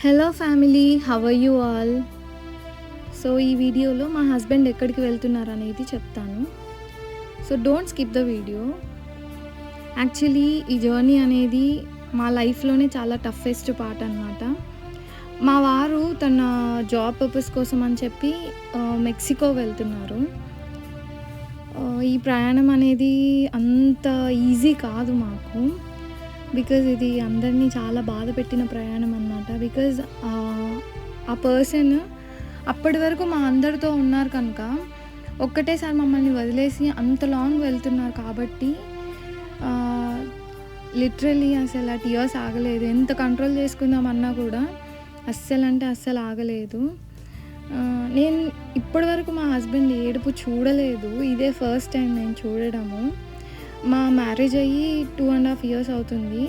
Hello family, how are you all? So ఈ వీడియోలో మా హస్బెండ్ ఎక్కడికి వెళ్తున్నారు అనేది చెప్తాను. So don't skip the video. Actually ఈ జర్నీ అనేది మా లైఫ్లోనే చాలా టఫెస్ట్ పార్ట్ అనమాట. మా వారు తన జాబ్ పర్పస్ కోసం అని చెప్పి మెక్సికో వెళ్తున్నారు. ఈ ప్రయాణం అనేది అంత ఈజీ కాదు మాకు. బికాజ్ ఇది అందరినీ చాలా బాధ పెట్టిన ప్రయాణం అనమాట. బికాజ్ ఆ పర్సన్ అప్పటి వరకు మా అందరితో ఉన్నారు కనుక ఒక్కటేసారి మమ్మల్ని వదిలేసి అంత లాంగ్ వెళ్తున్నారు కాబట్టి లిటరలీ అసలు ఆ టియర్స్ ఆగలేదు. ఎంత కంట్రోల్ చేసుకుందామన్నా కూడా అస్సలు అంటే అస్సలు ఆగలేదు. నేను ఇప్పటి వరకు మా హస్బెండ్ ఏడుపు చూడలేదు. ఇదే ఫస్ట్ టైం నేను చూడడము. మా మ్యారేజ్ అయ్యి 2.5 years అవుతుంది.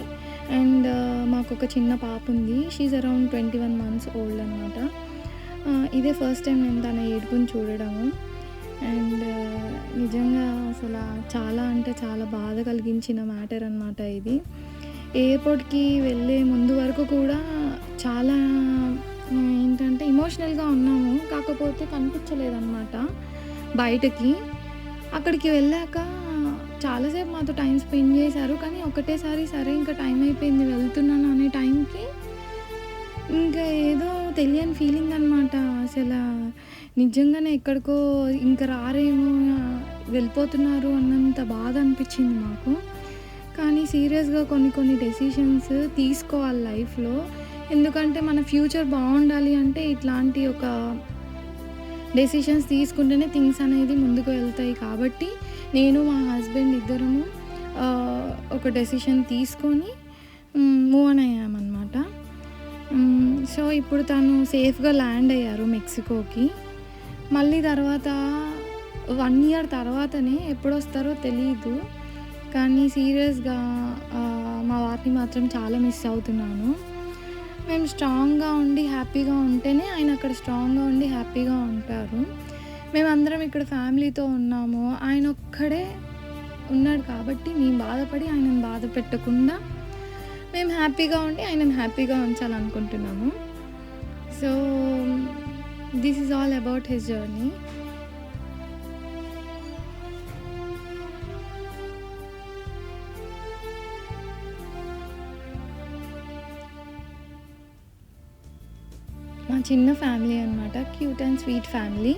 అండ్ మాకు ఒక చిన్న పాప ఉంది. షీఈ్ అరౌండ్ 21 months ఓల్డ్ అనమాట. ఇదే ఫస్ట్ టైం నేను తన ఏడుపుని చూడడము. అండ్ నిజంగా అసలు చాలా అంటే చాలా బాధ కలిగించిన మ్యాటర్ అనమాట ఇది. ఎయిర్పోర్ట్కి వెళ్ళే ముందు వరకు కూడా చాలా ఏంటంటే ఎమోషనల్గా ఉన్నాము. కాకపోతే కనిపించలేదన్నమాట బయటకి. అక్కడికి వెళ్ళాక చాలాసేపు మాతో టైం స్పెండ్ చేశారు. కానీ ఒకటేసారి సరే ఇంకా టైం అయిపోయింది వెళ్తున్నాను అనే టైంకి ఇంకా ఏదో తెలియని ఫీలింగ్ అనమాట. అసలు నిజంగానే ఎక్కడికో ఇంకా రారేమో, వెళ్ళిపోతున్నారు అన్నంత బాధ అనిపించింది మాకు. కానీ సీరియస్గా కొన్ని డెసిషన్స్ తీసుకోవాలి లైఫ్లో. ఎందుకంటే మన ఫ్యూచర్ బాగుండాలి అంటే ఇట్లాంటి ఒక డెసిషన్స్ తీసుకుంటేనే థింగ్స్ అనేది ముందుకు వెళ్తాయి. కాబట్టి నేను మా హస్బెండ్ ఇద్దరము ఒక డెసిషన్ తీసుకొని మూవ్ ఆన్ అయ్యామన్నమాట. సో ఇప్పుడు తను సేఫ్గా ల్యాండ్ అయ్యారు మెక్సికోకి. మళ్ళీ తర్వాత 1 year తర్వాతనే ఎప్పుడు వస్తారో తెలీదు. కానీ సీరియస్గా మా వారిని మాత్రం చాలా మిస్ అవుతున్నాను. మేము స్ట్రాంగ్గా ఉండి హ్యాపీగా ఉంటేనే ఆయన అక్కడ స్ట్రాంగ్గా ఉండి హ్యాపీగా ఉంటారు. మేమందరం ఇక్కడ ఫ్యామిలీతో ఉన్నాము. ఆయన ఒక్కడే ఉన్నాడు కాబట్టి మేము బాధపడి ఆయనను బాధ పెట్టకుండా మేము హ్యాపీగా ఉండి ఆయనను హ్యాపీగా ఉంచాలనుకుంటున్నాము. So this is all about his journey. మా చిన్న ఫ్యామిలీ అనమాట, క్యూట్ అండ్ స్వీట్ ఫ్యామిలీ.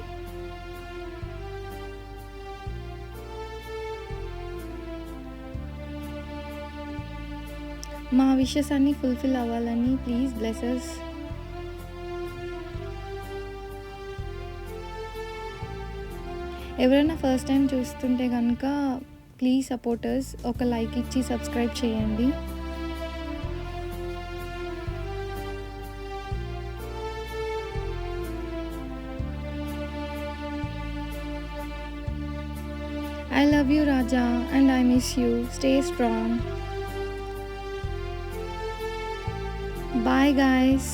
మా విషెస్ అన్నీ ఫుల్ఫిల్ అవ్వాలని ప్లీజ్ బ్లెస్ us. ఎవరైనా ఫస్ట్ టైం చూస్తుంటే కనుక ప్లీజ్ సపోర్ట్ us. ఒక లైక్ ఇచ్చి సబ్స్క్రైబ్ చేయండి. I love you, Raja, and I miss you. Stay strong. Bye, guys.